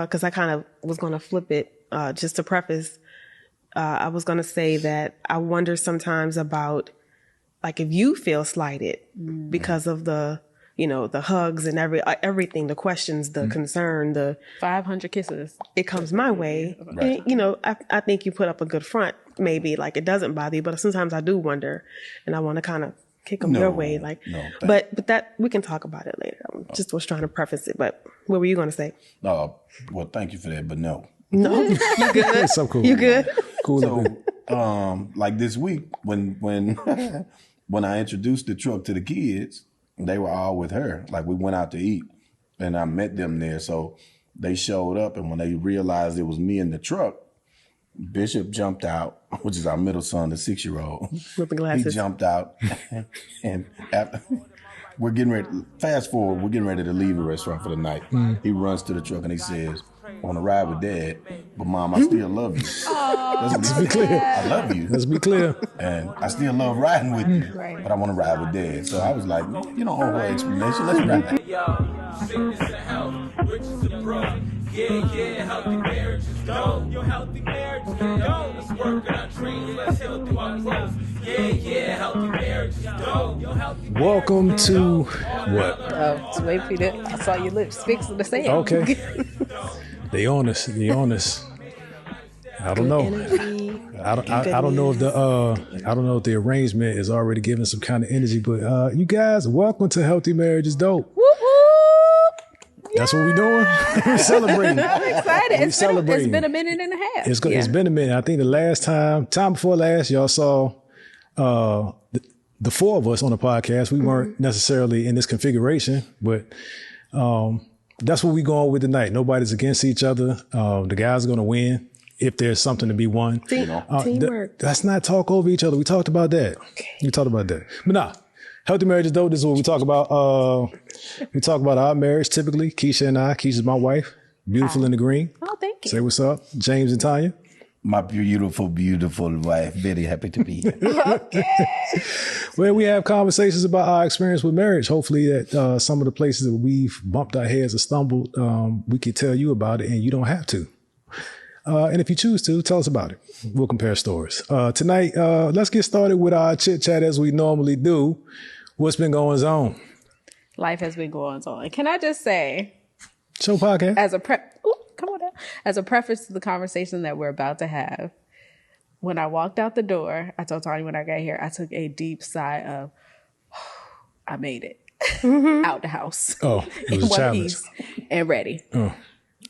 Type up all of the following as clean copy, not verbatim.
because I kind of was going to flip it just to preface. I was going to say that I wonder sometimes about, like, if you feel slighted because of the hugs and everything, the questions, the concern, the 500 kisses. It comes my way. Right. And, I think you put up a good front. Maybe like it doesn't bother you, but sometimes I do wonder, and I want to kind of kick them your way. But that we can talk about it later. I just was trying to preface it. But what were you going to say? Well, thank you for that, but no. No, you good? So cool. You good? Cool. So, like this week when when I introduced the truck to the kids, they were all with her. Like we went out to eat, and I met them there. So they showed up, and when they realized it was me in the truck, Bishop jumped out, which is our middle son, the 6-year-old. With the glasses. He jumped out, and after we're getting ready. Fast forward, we're getting ready to leave the restaurant for the night. He runs to the truck and he says, "I want to ride with Dad, but Mom, I still love you." Let's be clear. I love you. Let's be clear. And I still love riding with you, but I want to ride with Dad. So I was like, you don't owe her explanation. Let's ride. Sickness and health, riches and broke. Yeah, healthy marriages go. Your healthy marriages go. Let's work on our dreams. Let's heal through our growth. Yeah, healthy marriages go. Your healthy Welcome to what? Just wait for you to. I saw your lips fixing to say it. Okay. They on us. I don't know. I don't know if the arrangement is already giving some kind of energy, but you guys, welcome to Healthy Marriage is Dope. Whoop, whoop. That's what we're doing. We're celebrating. I'm excited. It's been a minute and a half. It's been a minute. I think the last time before last, y'all saw the four of us on the podcast. We weren't necessarily in this configuration, but that's what we're going with tonight. Nobody's against each other. The guys are going to win if there's something to be won. Teamwork. Let's not talk over each other. We talked about that. Okay. We talked about that. But nah, Healthy Marriage is Dope. This is what we talk about. We talk about our marriage typically. Keisha and I. Keisha's my wife. Beautiful in the green. Oh, thank you. Say what's up. James and Tonya. My beautiful, beautiful wife. Very happy to be here. Okay. Well, we have conversations about our experience with marriage. Hopefully that some of the places that we've bumped our heads or stumbled, we could tell you about it and you don't have to. And if you choose to, tell us about it. We'll compare stories. Tonight, let's get started with our chit chat as we normally do. What's been going on? Life has been going on. Can I just say, Show podcast. As a preface to the conversation that we're about to have, when I walked out the door, I told Tony when I got here, I took a deep sigh of, I made it out the house. Oh, it was a challenge. And ready. Oh.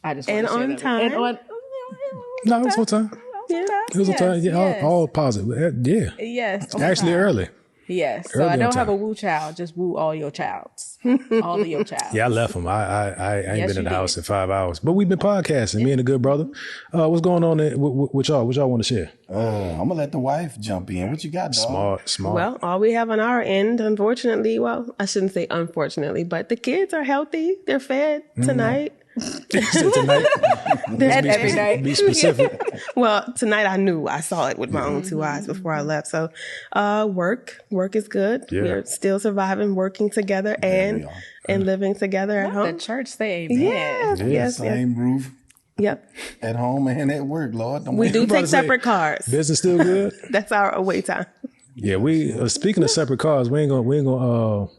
I just And on time. No, it was on time. It was on time. Yeah, all positive. Yeah. Yes. Actually, early. Yes. So Early I on don't have time. a woo child, just woo all your childs. All of your child. Yeah, I left him. I ain't Yes, been in the you house did. in 5 hours. But we've been podcasting, me and a good brother. What's going on with y'all? What y'all want to share? I'm going to let the wife jump in. What you got, dog? Smart. Well, all we have on our end, unfortunately, well, I shouldn't say unfortunately, but the kids are healthy. They're fed tonight. Tonight, And every night. be specific. Well, tonight I saw it with my own two eyes before I left. So, work is good. Yeah. We're still surviving, working together and living together at The home. church say amen. Yes. Same roof Yep. at home and at work, Lord. Don't We do about to take say, separate cars. Business still good? That's our away time. Yeah, we speaking of separate cars, we ain't gonna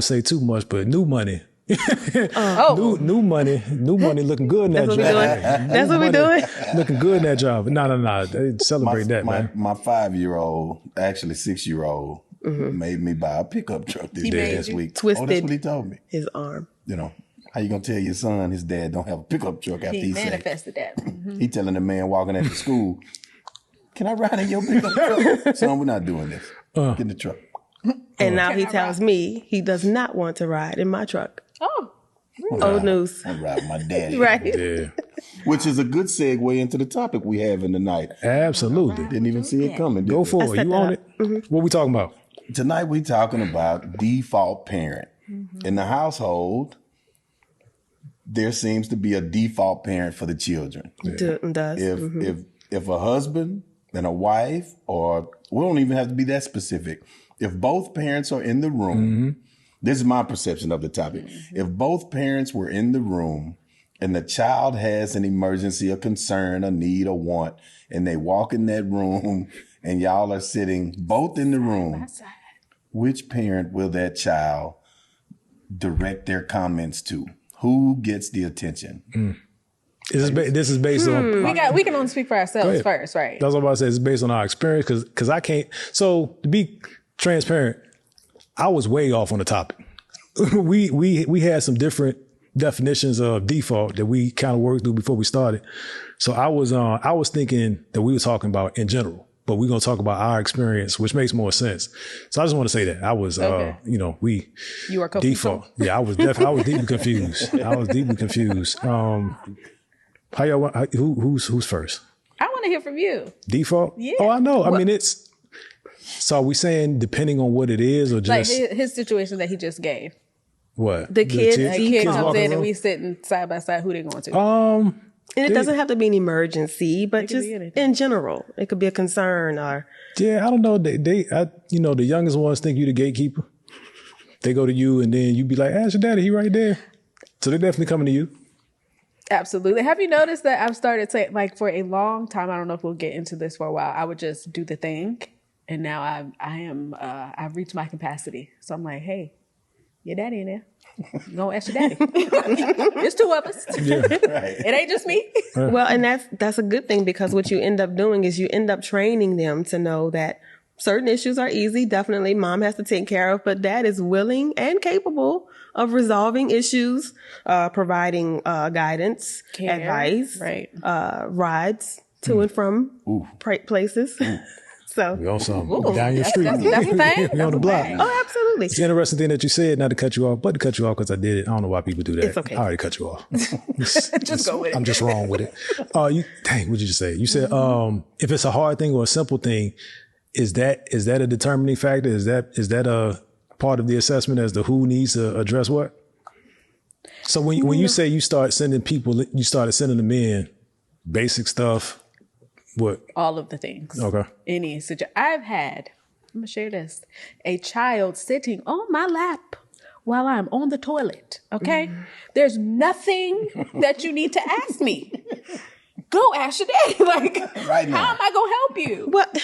say too much, but new money. New money looking good in that That's what job. we're doing. That's what we're doing. Looking good in that job. No. They celebrate that, man. My 5-year-old, actually 6-year-old, made me buy a pickup truck this past week. Twisted. Oh, that's what he told me. His arm. You know, how you gonna tell your son his dad don't have a pickup truck after He he said manifested that. he telling the man walking at the school, "Can I ride in your pickup truck?" Son, we're not doing this. Get in the truck. And now he tells me he does not want to ride in my truck. Oh. Old news. I'm riding my daddy. Right. Yeah, Which is a good segue into the topic we have in the night. absolutely. Didn't even see it coming. Go did for it. set You that on up. it? What we talking about? we? Tonight we talking about default parent. In the household, there seems to be a default parent for the children. Does. If a husband and a wife, or we don't even have to be that specific. If both parents are in the room, this is my perception of the topic. If both parents were in the room and the child has an emergency, a concern, a need, a want, and they walk in that room and y'all are sitting both in the room, which parent will that child direct their comments to? Who gets the attention? This is based on... We can only speak for ourselves first, right? That's what I'm about to say. It's based on our experience because I can't... So to be transparent, I was way off on the topic. We had some different definitions of default that we kind of worked through before we started. So I was thinking that we were talking about in general, but we're going to talk about our experience, which makes more sense. So I just want to say that I was, You were confused. default. Yeah, I was deeply confused. I was deeply confused. How y'all want, who's first? I want to hear from you. Default? Yeah. Oh, I know. I mean, it's, so are we saying depending on what it is or just? Like his situation that he just gave. What? The kid Comes in and we sitting side by side. Who they going to? And it doesn't have to be an emergency, but just in general, it could be a concern or. Yeah, I don't know. The youngest ones think you the gatekeeper. They go to you and then you be like, ask your daddy, he right there. So they're definitely coming to you. Absolutely. Have you noticed that I've started to, like, for a long time, I don't know if we'll get into this for a while, I would just do the thing. And now I've reached my capacity. So I'm like, hey, your daddy in there. Go ask your daddy. It's two of us. Yeah. Right. It ain't just me. Well, and that's a good thing because what you end up doing is you end up training them to know that certain issues are easy. Definitely mom has to take care of, but dad is willing and capable of resolving issues, providing guidance, Care, advice, right. rides to and from places. So We on something. Down your street. That's a thing. We on the block. Oh, absolutely. It's an interesting thing that you said, not to cut you off, but to cut you off because I did it. I don't know why people do that. It's okay. I already cut you off. Just go with it. I'm just wrong with it. What did you just say? You said if it's a hard thing or a simple thing, is that a determining factor? Is that a part of the assessment as to who needs to address what? So when you say you started sending them in basic stuff, what? All of the things. Okay. Any situation. I'm going to share this. A child sitting on my lap while I'm on the toilet. Okay. There's nothing that you need to ask me. Go ask your daddy. Like, Right now. how am I going to help you? What?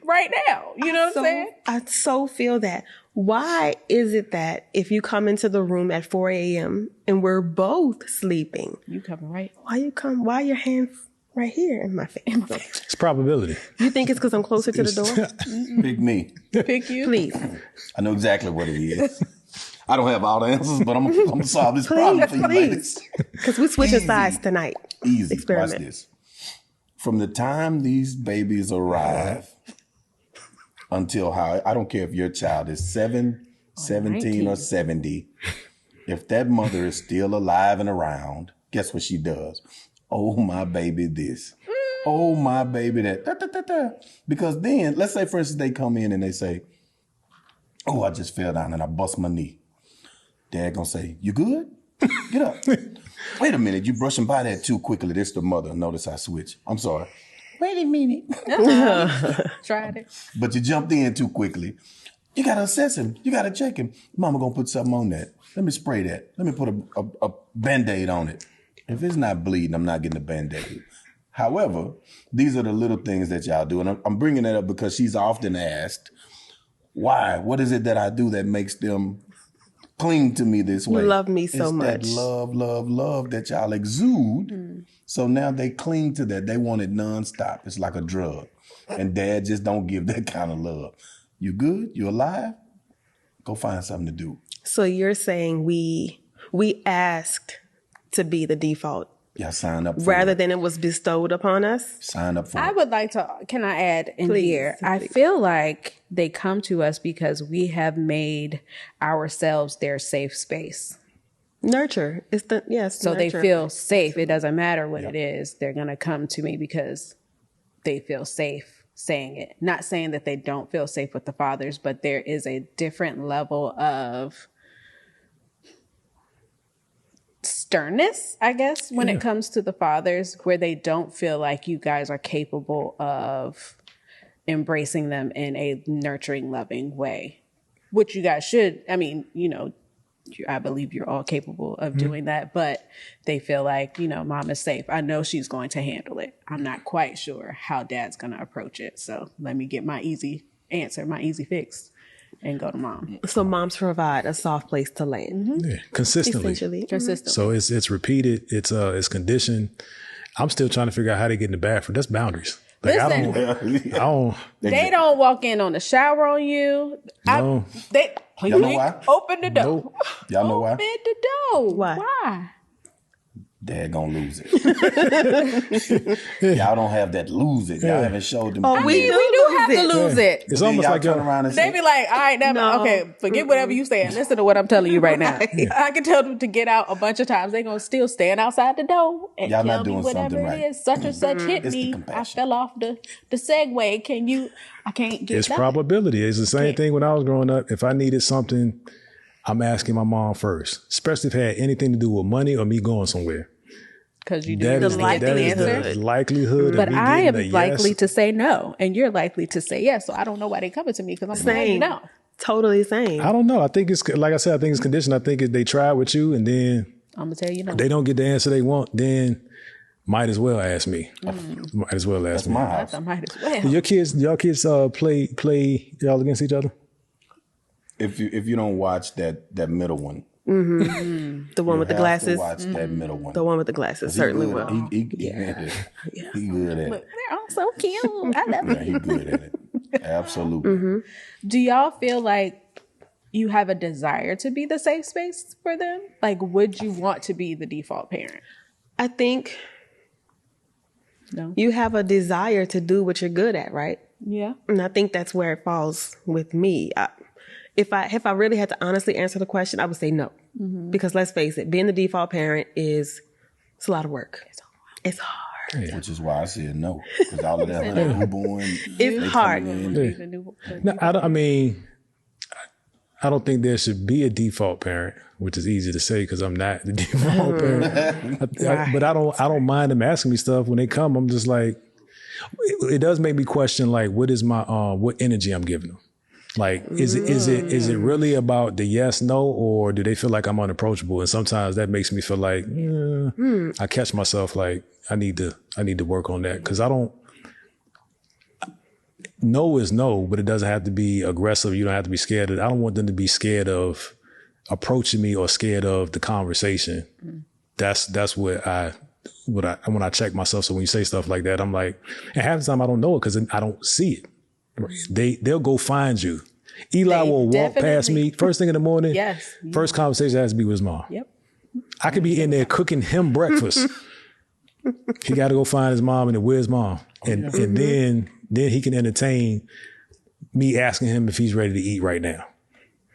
Right now. You know what I'm saying? I so feel that. Why is it that if you come into the room at 4 a.m. and we're both sleeping, You coming right? why your hands right here in my face? It's probability. You think it's because I'm closer to the door? Pick me. Pick you? Please. I know exactly what it is. I don't have all the answers, but I'm going to solve this problem for you, ladies. Because we're switching sides tonight. Easy. Experiment. Watch this. From the time these babies arrive until I don't care if your child is 7, 17, or 70. If that mother is still alive and around, guess what she does? Oh, my baby this. Oh, my baby that. Da, da, da, da. Because then, let's say, for instance, they come in and they say, oh, I just fell down and I bust my knee. Dad gonna say, you good? Get up. Wait a minute, you brushing by that too quickly. This the mother. Notice I switch. I'm sorry. Wait a minute. Tried it. But you jumped in too quickly. You got to assess him. You got to check him. Mama going to put something on that. Let me spray that. Let me put a Band-Aid on it. If it's not bleeding, I'm not getting a Band-Aid. However, these are the little things that y'all do. And I'm bringing that up because she's often asked, why? What is it that I do that makes them cling to me this way? You love me so much. It's that love that y'all exude. So now they cling to that. They want it nonstop. It's like a drug. And dad just don't give that kind of love. You good? You alive? Go find something to do. So you're saying we asked to be the default Yeah, sign up for rather it. than it was bestowed upon us? Sign up for I it. would like to, can I add in Please, here? I please. feel like they come to us because we have made ourselves their safe space. Nurture. It's the, yes. So nurture. they feel safe. It doesn't matter what it is. They're going to come to me because they feel safe saying it. Not saying that they don't feel safe with the fathers, but there is a different level of sternness, I guess, when it comes to the fathers, where they don't feel like you guys are capable of embracing them in a nurturing, loving way, which you guys should. I mean, you know, I believe you're all capable of doing that, but they feel like, you know, mom is safe. I know she's going to handle it. I'm not quite sure how dad's going to approach it. So let me get my easy answer, my easy fix, and go to mom. So moms provide a soft place to land. Yeah, consistently. Essentially. Consistent. So it's repeated. It's conditioned. I'm still trying to figure out how to get in the bathroom. That's boundaries. Like Listen, I don't. they don't walk in on the shower on you. No. Please Y'all know why? open the door. Nope. Y'all know why? Open the door. Why? Why? Dad gonna lose it. Y'all don't have that lose it. Y'all haven't showed them. Oh, we do have to lose it. It's Then almost y'all like turn y'all, around and They say, be like, all right, No. okay, forget whatever you say and listen to what I'm telling you right now. I can tell them to get out a bunch of times. They're going to still stand outside the door and Y'all tell not me doing whatever something it right. is. Such and such hit It's the me. I compassion. fell off the Segway. I can't get it's that. probability. It's the same thing when I was growing up. If I needed something, I'm asking my mom first, especially if it had anything to do with money or me going somewhere. Because you do That the is likely the answer. likelihood But of me I am getting a likely yes. to say no, and you're likely to say yes. So I don't know why they coming to me because I'm saying Same. no. Totally same. I don't know. I think it's like I said. I think it's conditioned. I think if they try with you and then I'm gonna tell you no. they don't get the answer they want, then might as well ask me. Might as well ask that's me. my house. I might as well. Do y'all kids play y'all against each other? If you don't watch that middle one, The one with the you have to glasses. watch that middle one. The one with the glasses He certainly good. will. He good at Look, it. they're all so cute. I love Yeah, he good at it. Absolutely. Do y'all feel like you have a desire to be the safe space for them? Like, would you want to be the default parent? I think No. you have a desire to do what you're good at, right? Yeah. And I think that's where it falls with me. If I really had to honestly answer the question, I would say no. Because let's face it, being the default parent it's a lot of work. It's hard. Which is why I said no. Because all of that newborn, It's hard. No, I don't think there should be a default parent, which is easy to say because I'm not the default parent. But I don't mind them asking me stuff when they come. I'm just like, it does make me question like, what is my what energy I'm giving them? Like, is it really about the yes, no, or do they feel like I'm unapproachable? And sometimes that makes me feel like I catch myself like I need to work on that because I don't. No is no, but it doesn't have to be aggressive. You don't have to be scared. I don't want them to be scared of approaching me or scared of the conversation. That's when I check myself. So when you say stuff like that, I'm like, and half the time I don't know it because I don't see it. They'll go find you. Eli will walk past me first thing in the morning. Yes. First conversation has to be with his mom. Yep. I could be in there cooking him breakfast. He got to go find his mom and then where's mom? And then he can entertain me asking him if he's ready to eat right now.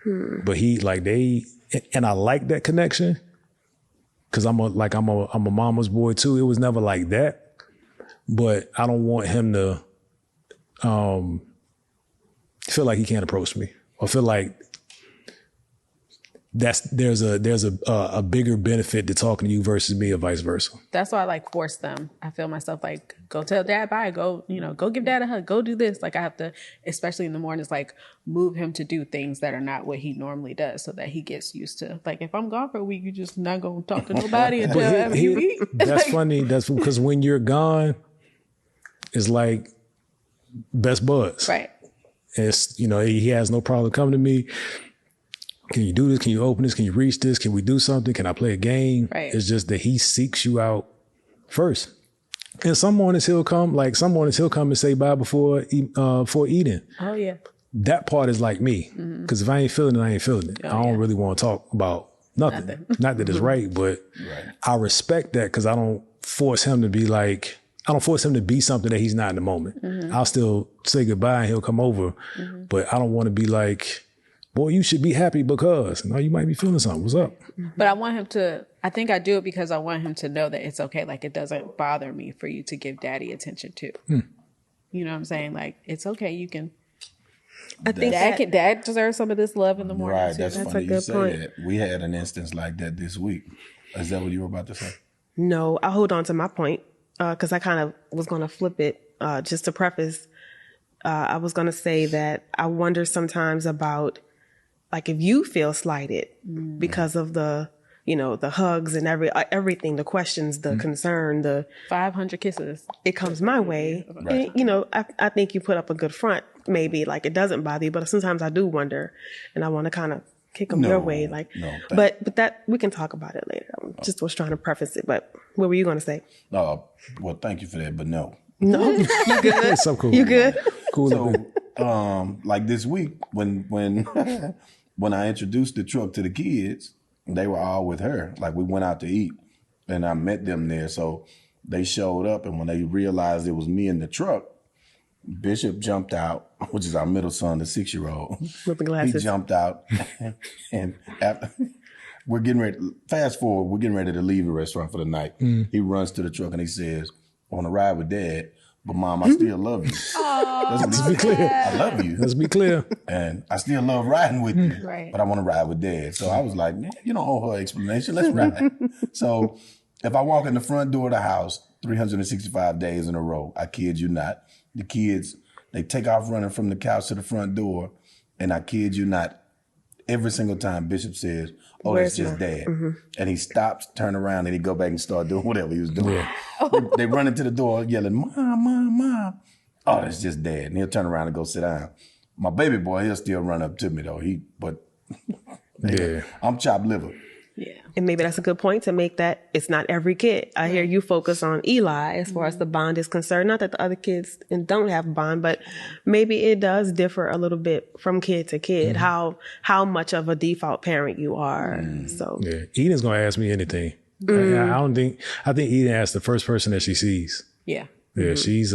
But and I like that connection because I'm a mama's boy too. It was never like that, but I don't want him to feel like he can't approach me or feel like there's a bigger benefit to talking to you versus me or vice versa. That's why I like force them. I feel myself like, go tell dad bye, go give dad a hug, go do this. Like I have to, especially in the mornings, like move him to do things that are not what he normally does so that he gets used to. Like if I'm gone for a week, you just not going to talk to nobody until after you eat. That's funny. That's because when you're gone, it's like best buds. Right. It's, he has no problem coming to me. Can you do this? Can you open this? Can you reach this? Can we do something? Can I play a game? Right. It's just that he seeks you out first. And some mornings he'll come and say bye before eating. Oh yeah. That part is like me. Because if I ain't feeling it, I ain't feeling it. I don't really want to talk about nothing. Not that it's right, but I respect that because I don't force him to be like, I don't force him to be something that he's not in the moment. I'll still say goodbye and he'll come over. But I don't want to be like, boy, you should be happy because you might be feeling something. What's up? But I want him to, I think I do it because I want him to know that it's okay. Like it doesn't bother me for you to give daddy attention too. You know what I'm saying? Like it's okay. You can. I think Dad deserves some of this love in the morning. Right, too. that's funny a you good say point. that. We had an instance like that this week. Is that what you were about to say? No, I'll hold on to my point because I kind of was going to flip it. Just to preface, I was going to say that I wonder sometimes about like if you feel slighted because of the, the hugs and everything, the questions, the concern, the 500 kisses, it comes my way. Right. And, I think you put up a good front. Maybe like it doesn't bother you, but sometimes I do wonder, and I want to kind of kick them your way. Like, but that we can talk about it later. I just was trying to preface it. But what were you going to say? Well, thank you for that, but no. No, you good? It's so cool. You good? Cool. So, like this week when when I introduced the truck to the kids, they were all with her. Like we went out to eat, and I met them there. So they showed up, and when they realized it was me in the truck, Bishop jumped out, which is our middle son, the 6-year-old. With the glasses. He jumped out, and after, we're getting ready. Fast forward, we're getting ready to leave the restaurant for the night. He runs to the truck and he says, "I want to ride with Dad, but Mom, I still love you." Let's be clear. I love you. Let's be clear. And I still love riding with you, Right. but I want to ride with Dad. So I was like, man, you don't owe her explanation. Let's ride. So if I walk in the front door of the house 365 days in a row, I kid you not, the kids, they take off running from the couch to the front door, and I kid you not, every single time Bishop says, "Oh, Where's that's just Dad." Mm-hmm. And he stops, turn around, and he go back and start doing whatever he was doing. Yeah. They run into the door yelling, "Mom, Mom, Mom." "Oh, that's just Dad." And he'll turn around and go sit down. My baby boy, he'll still run up to me though. I'm chopped liver. Yeah. And maybe that's a good point to make that it's not every kid. I hear you focus on Eli as far as the bond is concerned. Not that the other kids don't have a bond, but maybe it does differ a little bit from kid to kid, how much of a default parent you are. So yeah, Eden's gonna ask me anything. I think Eden asks the first person that she sees. Yeah. Yeah, she's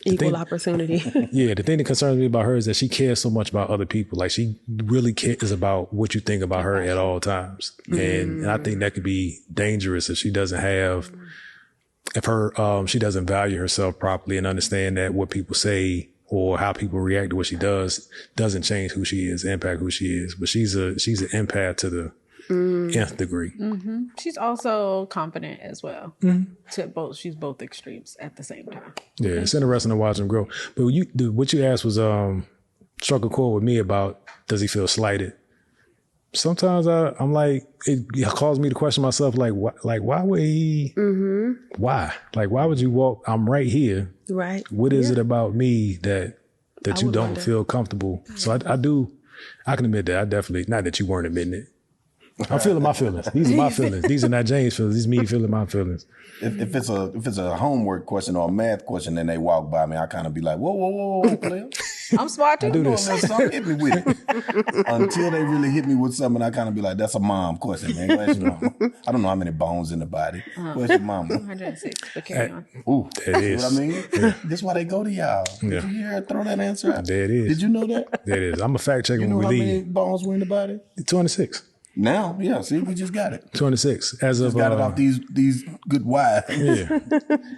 equal opportunity. Yeah, the thing that concerns me about her is that she cares so much about other people. Like she really cares about what you think about her at all times. And I think that could be dangerous if she doesn't have, she doesn't value herself properly and understand that what people say or how people react to what she does doesn't change who she is, impact who she is. But she's an empath to the nth degree. Mm-hmm. She's also confident as well. She's both extremes at the same time. Yeah, it's interesting to watch them grow. But what you asked was struck a chord with me about, does he feel slighted? Sometimes I'm like, it caused me to question myself, like why would he? Why? Like, why would you walk? I'm right here. Right. What is it about me that you don't feel comfortable? So I can admit that I definitely, not that you weren't admitting it. I'm feeling my feelings. These are my feelings. These are not James' feelings. These are me feeling my feelings. If it's a homework question or a math question and they walk by me, I kind of be like, whoa, player. I'm smart too. I do this. Hit me with it. Until they really hit me with something, I kind of be like, that's a mom question, man. Question, I don't know how many bones in the body. Question, mama. 106, but carry on. Ooh, That is. what I mean? Yeah. This why they go to y'all. Yeah. Did you hear her throw that answer out? There it is. Did you know that? There it is. I'm a fact checker You know when how we many leave. bones were in the body? 26. Now, yeah. See, we just got it. 26. As of Just got it off these good wives. Yeah.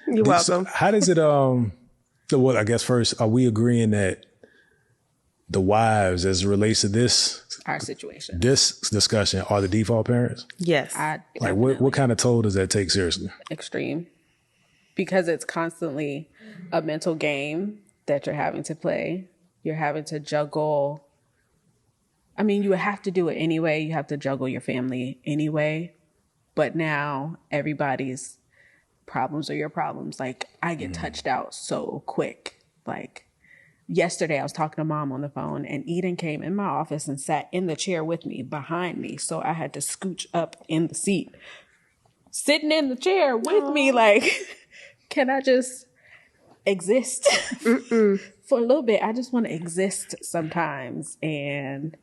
You're welcome. How does it well, I guess first, are we agreeing that the wives, as it relates to this Our situation. discussion, are the default parents? Yes. Like what kind of toll does that take seriously? Extreme. Because it's constantly a mental game that you're having to play. You're having to juggle. I mean, you have to do it anyway. You have to juggle your family anyway. But now everybody's problems are your problems. Like, I get touched out so quick. Like, yesterday I was talking to Mom on the phone, and Eden came in my office and sat in the chair with me, behind me. So I had to scooch up in the seat, sitting in the chair with me. Like, can I just exist for a little bit? I just want to exist sometimes. And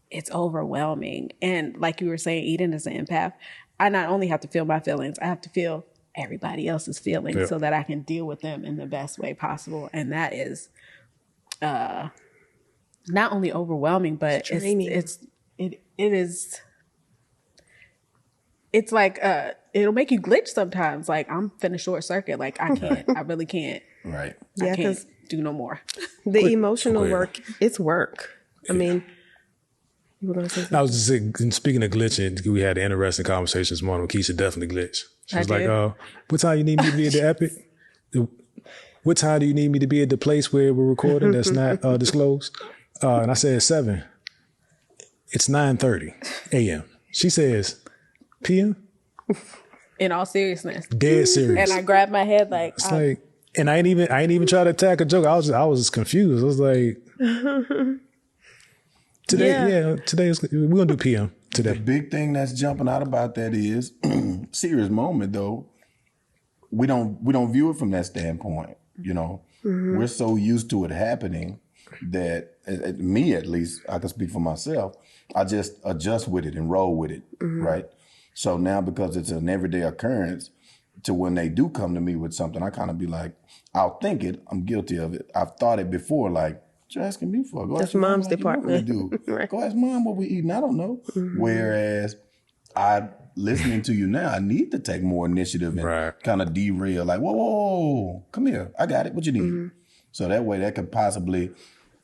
it's overwhelming. And like you were saying, Eden is an empath. I not only have to feel my feelings, I have to feel everybody else's feelings so that I can deal with them in the best way possible. And that is not only overwhelming, but it's like it'll make you glitch sometimes. Like, I'm finna short circuit. Like, I can't. I really can't. Right. Yeah, I can't do no more. The emotional work, it's work. I mean, you were going to say something? I was just saying, speaking of glitching, we had an interesting conversation this morning with Keisha. Definitely glitch. She was like, what time you need me to be at the Epic? What time do you need me to be at the place where we're recording that's not disclosed? And I said 7. It's 9:30 a.m. She says, p.m.? In all seriousness. Dead serious. And I grabbed my head like, It's like, and I ain't even try to attack a joke. I was just confused. I was like, today we're gonna do p.m. today. The big thing that's jumping out about that is serious moment though. We don't view it from that standpoint. You know, we're so used to it happening that me at least, I can speak for myself. I just adjust with it and roll with it, right? So now because it's an everyday occurrence, to when they do come to me with something, I kind of be like, I'll think it. I'm guilty of it. I've thought it before, like, what you asking me for? Go That's ask your mom's mom department. What we do. Right. Go ask mom what we eating. I don't know. Whereas listening to you now, I need to take more initiative and kind of derail, like, whoa, come here. I got it. What you need? So that way that could possibly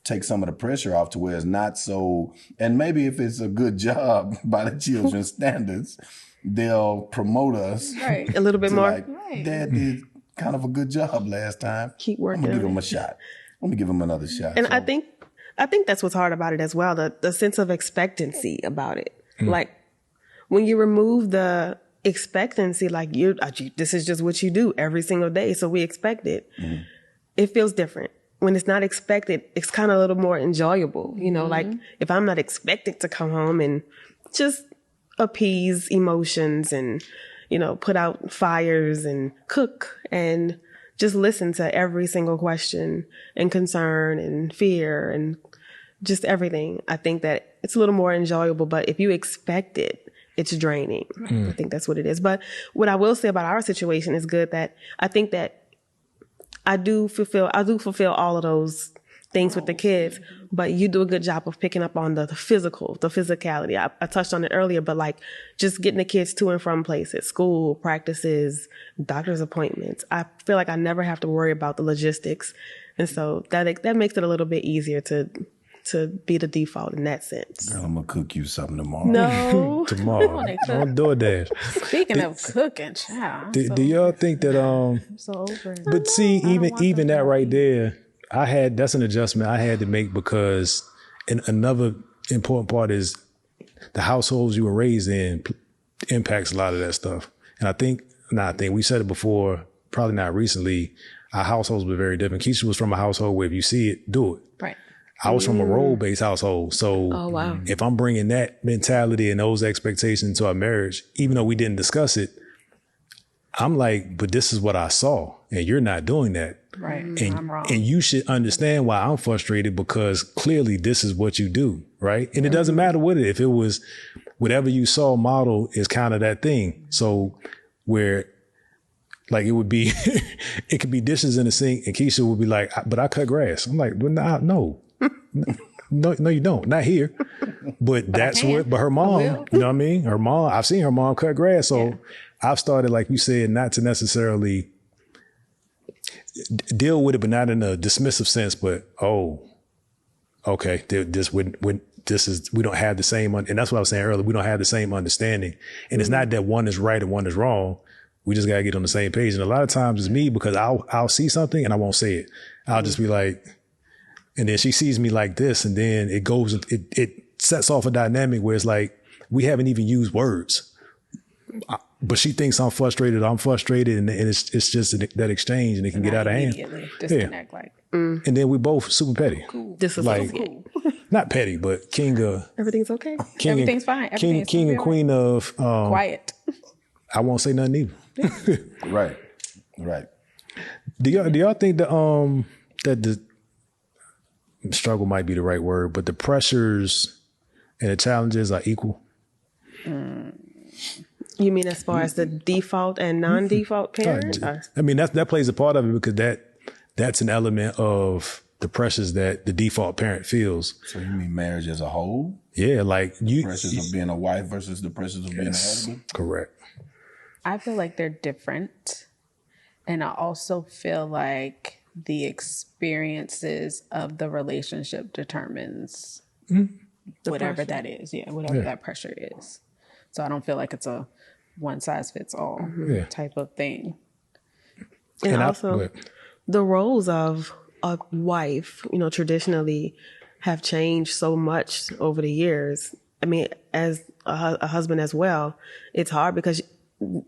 take some of the pressure off to where it's not so, and maybe if it's a good job by the children's standards, they'll promote us a little bit more. Like, Dad did kind of a good job last time. Keep working. I'm gonna give him a shot. Let me give him another shot. And I think that's what's hard about it as well. The sense of expectancy about it. Like when you remove the expectancy, like this is just what you do every single day, so we expect it. It feels different. When it's not expected, it's kind of a little more enjoyable. You know, like if I'm not expected to come home and just appease emotions and, you know, put out fires and cook and just listen to every single question and concern and fear and just everything. I think that it's a little more enjoyable, but if you expect it, it's draining. I think that's what it is. But what I will say about our situation is good that I think that I do fulfill all of those things with the kids, but you do a good job of picking up on the physicality. I touched on it earlier, but like just getting the kids to and from places, school, practices, doctor's appointments. I feel like I never have to worry about the logistics. And so that makes it a little bit easier to be the default in that sense. Girl, I'm gonna cook you something tomorrow. No. Tomorrow on DoorDash. Speaking of cooking, child. Do y'all think that I'm so over it. But see, even that right there, that's an adjustment I had to make because another important part is the households you were raised in impacts a lot of that stuff. And I think we said it before, probably not recently, our households were very different. Keisha was from a household where if you see it, do it. Right. I was from a role-based household. So if I'm bringing that mentality and those expectations into our marriage, even though we didn't discuss it, I'm like, but this is what I saw and you're not doing that. Right. And I'm wrong. And you should understand why I'm frustrated because clearly this is what you do. Right. And it doesn't matter what if it was whatever you saw model is kind of that thing. So where like it would be, it could be dishes in the sink and Keisha would be like, but I cut grass. I'm like, well, no. No, you don't. Not here. But that's what, but her mom, you know what I mean? Her mom, I've seen her mom cut grass. So I've started, like you said, not to necessarily deal with it, but not in a dismissive sense, but, okay, we don't have the same, and that's what I was saying earlier. We don't have the same understanding. And it's not that one is right and one is wrong. We just got to get on the same page. And a lot of times it's me because I'll see something and I won't say it. I'll just be like, and then she sees me like this, and then it sets off a dynamic where it's like, we haven't even used words, but she thinks I'm frustrated, and it's just that exchange, and it can get out of hand. Disconnect, and then we both super petty. Cool. This is like, cool. Not petty, but king of Everything's okay. Everything's fine. King and queen of quiet. I won't say nothing either. Right. Do y'all think that the struggle might be the right word, but the pressures and the challenges are equal? You mean as far as the default and non-default parent? I mean, that plays a part of it because that's an element of the pressures that the default parent feels. So you mean marriage as a whole? Yeah, like pressures of being a wife versus the pressures of being a husband? Correct. I feel like they're different. And I also feel like the experiences of the relationship determines whatever that is. Yeah, whatever that pressure is. So I don't feel like it's a one size fits all type of thing. And also the roles of a wife, traditionally have changed so much over the years. I mean, as a husband as well, it's hard because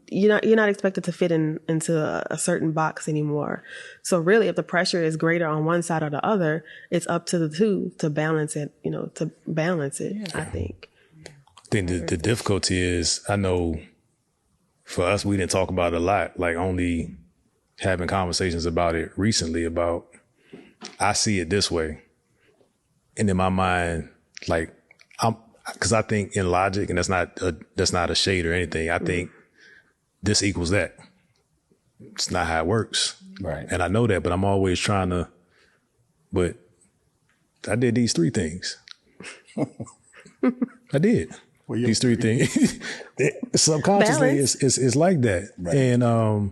you're not expected to fit into a certain box anymore. So really, if the pressure is greater on one side or the other, it's up to the two to balance it. I think. I think the difficulty is, I know for us, we didn't talk about it a lot, like only having conversations about it recently about, I see it this way. And in my mind, like, because I think in logic, and that's not a shade or anything, I think this equals that. It's not how it works. Right. And I know that, but I'm always trying to, but I did these 3 things. I did. These 3 things. Subconsciously, it's like that. Right. And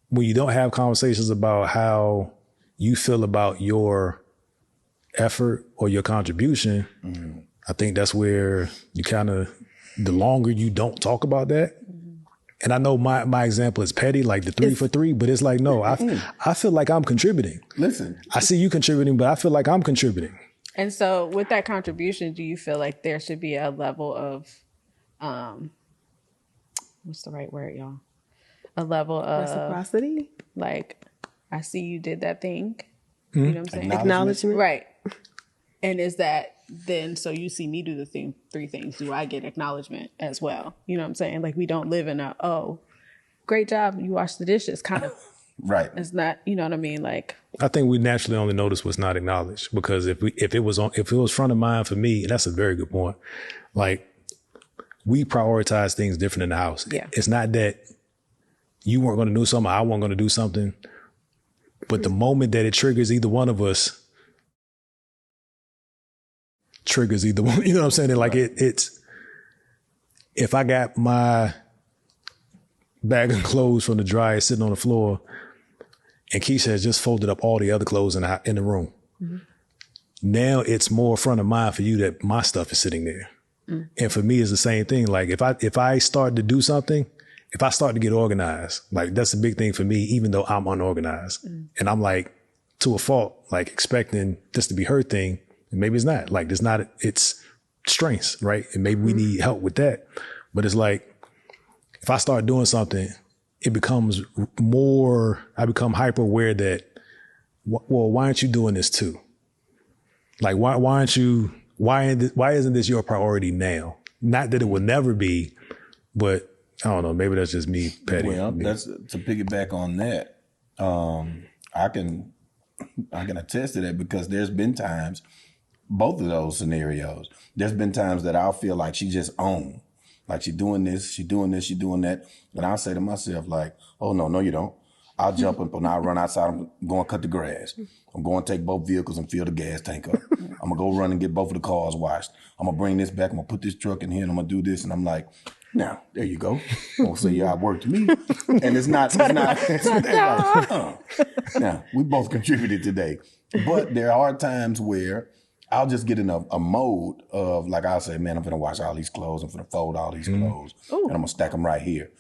when you don't have conversations about how you feel about your effort or your contribution, I think that's where you kind of, the longer you don't talk about that. And I know my example is petty, like the 3 for 3, but it's like, no, I feel like I'm contributing. Listen, I see you contributing, but I feel like I'm contributing. And so with that contribution, do you feel like there should be a level of, what's the right word, y'all? A level of reciprocity? Like, I see you did that thing. You know what I'm saying? Acknowledgement. Right. And is that then, so you see me do the 3 things, do I get acknowledgement as well? You know what I'm saying? Like, we don't live in a, oh, great job, you washed the dishes kind of. Right. It's not, you know what I mean? Like, I think we naturally only notice what's not acknowledged, because if it was front of mind for me, and that's a very good point. Like, we prioritize things different in the house. Yeah. It's not that you weren't going to do something, I wasn't going to do something, but the moment that it triggers either one of us, triggers either one. You know what I'm saying? And like it's if I got my bag of clothes from the dryer sitting on the floor, and Keisha has just folded up all the other clothes in the room. Now it's more front of mind for you that my stuff is sitting there. And for me, it's the same thing. Like if I start to do something, if I start to get organized, like that's a big thing for me, even though I'm unorganized. And I'm like, to a fault, like expecting this to be her thing. And maybe it's not. Like it's strengths, right? And maybe we need help with that. But it's like, if I start doing something, it becomes I become hyper aware that, well, why aren't you doing this too? Like, why isn't this your priority now? Not that it will never be, but I don't know, maybe that's just me petty. Well, that's to piggyback on that. I can attest to that, because there's been times, both of those scenarios, there's been times that I'll feel like she just owned. Like she doing this, she doing this, she doing that. And I'll say to myself like, oh no, you don't. I'll jump up and I'll run outside. I'm going to cut the grass. I'm going to take both vehicles and fill the gas tank up. I'm going to go run and get both of the cars washed. I'm going to bring this back. I'm going to put this truck in here and I'm going to do this. And I'm like, now, there you go. I'm going to say, yeah, I worked me. And it's not. Now, we both contributed today. But there are times where I'll just get in a mode of, like, I'll say, man, I'm going to wash all these clothes. I'm going to fold all these clothes. And I'm going to stack them right here.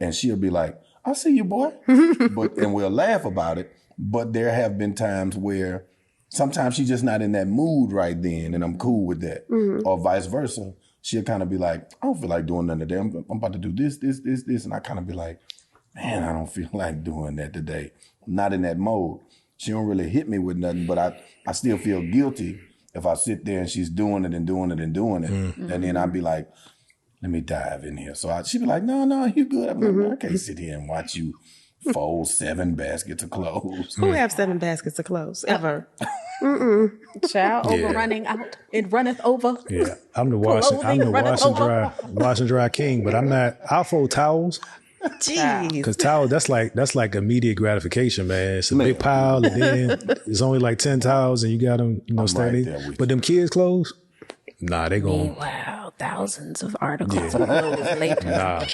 And she'll be like, I see you, boy. And we'll laugh about it. But there have been times where sometimes she's just not in that mood right then, and I'm cool with that. Or vice versa. She'll kind of be like, I don't feel like doing nothing today. I'm about to do this. And I kind of be like, man, I don't feel like doing that today. I'm not in that mode. She don't really hit me with nothing, but I still feel guilty if I sit there and she's doing it and doing it and doing it. And then I'd be like, let me dive in here. So she'd be like, no, you good. I'm like, I can't sit here and watch you fold 7 baskets of clothes. Who have 7 baskets of clothes ever? Child overrunning out. It runneth over. Yeah, I'm the wash and dry king, but I'm not. I'll fold towels. Jeez. Because towels, that's like immediate gratification, man. It's a big pile, and then it's only like 10 towels, and you got them, standing. Right, but them kids' clothes, nah, they going. Wow, thousands of articles of clothes later. Nah,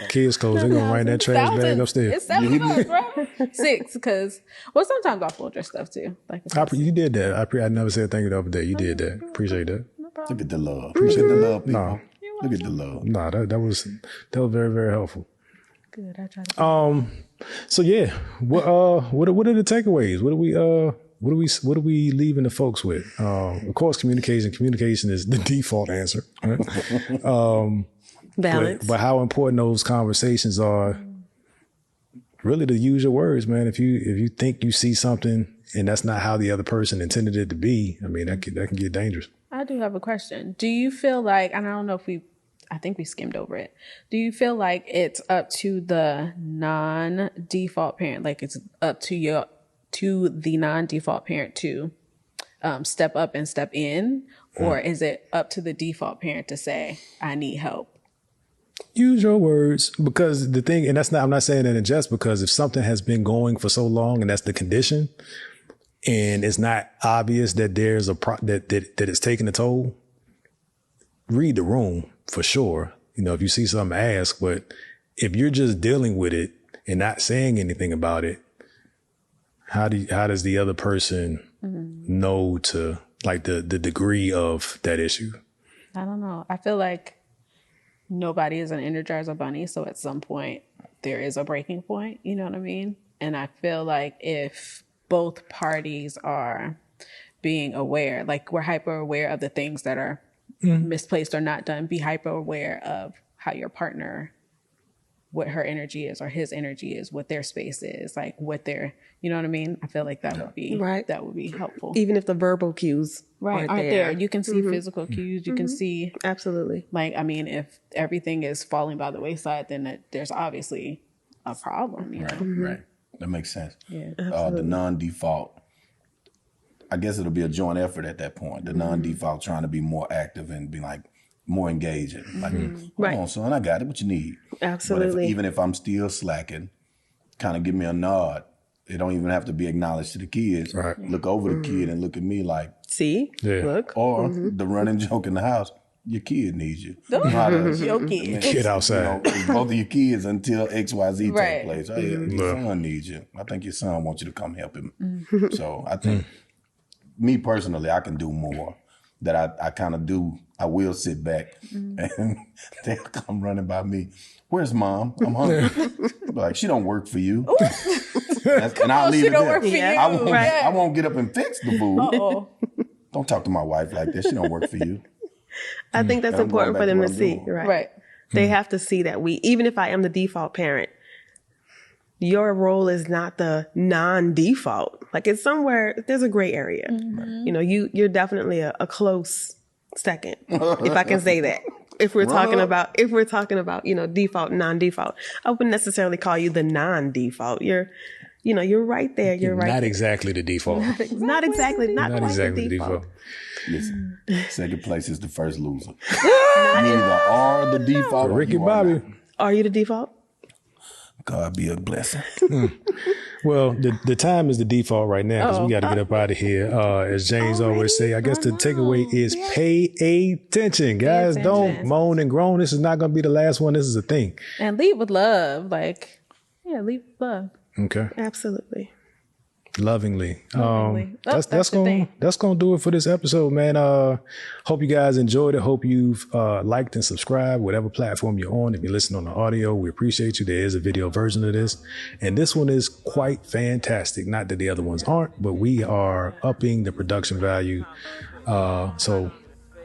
kids' clothes, they gonna right in that trash bag upstairs. It's 7 of us, bro. 6, because sometimes I fold your stuff too. Like you did that. I never said thank you the other day. You did that. Appreciate that. No problem. Look at the love. Appreciate the love, people. No. Look at the love. Nah, that was very, very helpful. Good. I tried to. So yeah, what are the takeaways? What what are we leaving the folks with? Of course, communication is the default answer, right? Balance. But how important those conversations are, really, to use your words, man. If you think you see something and that's not how the other person intended it to be, I mean, that can get dangerous. I do have a question. Do you feel like, and I don't know if I think we skimmed over it. Do you feel like it's up to the non-default parent, like it's up to the non-default parent to step up and step in, or is it up to the default parent to say, I need help? Use your words, because the thing, and I'm not saying that in jest, because if something has been going for so long and that's the condition, and it's not obvious that there's that it's taking a toll, read the room for sure. If you see something, ask. But if you're just dealing with it and not saying anything about it, how does the other person know to, like, the degree of that issue? I don't know. I feel like nobody is an Energizer bunny, so at some point there is a breaking point. You know what I mean? And I feel like if both parties are being aware, like we're hyper aware of the things that are misplaced or not done, be hyper aware of how your partner, what her energy is or his energy is, what their space is, like what their, you know what I mean? I feel like that would be that would be helpful. Even if the verbal cues aren't there. You can see physical cues. You can see, absolutely. Like, I mean, if everything is falling by the wayside, then there's obviously a problem. You know? Right. That makes sense. Yeah. The non-default, I guess it'll be a joint effort at that point. The non-default trying to be more active and be like more engaging. Like, come on, son, I got it. What you need? Absolutely. But even if I'm still slacking, kind of give me a nod. It don't even have to be acknowledged to the kids. Right. Look over the kid and look at me like, see, look. Or the running joke in the house. Your kid needs you. Your kid. Get outside. Both of your kids until XYZ take place. Hey, your Yeah. son needs you. I think your son wants you to come help him. So I think, me personally, I can do more. That I kind of do. I will sit back and they'll come running by me. Where's mom? I'm hungry. Like, she don't work for you. And I'll leave it there. I won't get up and fix the food. Don't talk to my wife like that. She don't work for you. I think that's important for them to see. Right. They have to see that even if I am the default parent, your role is not the non-default. Like, it's somewhere, there's a gray area. You're definitely a close second, if I can say that. If we're talking about, default, non-default, I wouldn't necessarily call you the non-default. You're right there. You're right. Not exactly the default. Not exactly the default. Listen, second place is the first loser. You either are the default or Ricky you Bobby. are not. Are you the default? God be a blessing. Well, the time is the default right now because we got to get up out of here. As James always say, I guess the takeaway is pay attention. Guys, don't moan and groan. This is not going to be the last one. This is a thing. And lead with love. Lead with love. Okay. Absolutely. Lovingly. That's gonna do it for this episode, man. Hope you guys enjoyed it. Hope you've liked and subscribed, whatever platform you're on. If you listen on the audio, we appreciate you. There is a video version of this, and this one is quite fantastic. Not that the other ones aren't, but we are upping the production value. So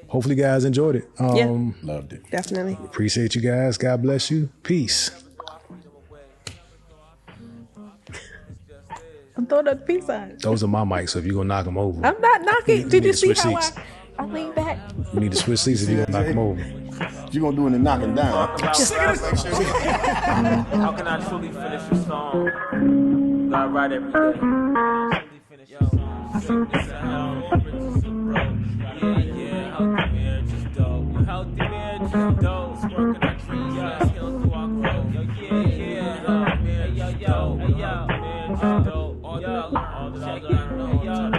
hopefully you guys enjoyed it. Loved it. Definitely. Appreciate you guys. God bless you. Peace. I'm throwing up peace signs. Those are my mics, so if you're going to knock them over. I'm not knocking. Did you see how seats. I lean back? You need to switch seats if you're going to knock them over. You're going to do it and knocking down. How can I truly finish a song? Gotta write every day. Truly finish a song. Sickness to hell, riches to broke. Yeah, healthy marriage is dope. Healthy marriage is dope. Working our dreams, let's heal through our growth. Healthy marriage is dope. All the other, I know.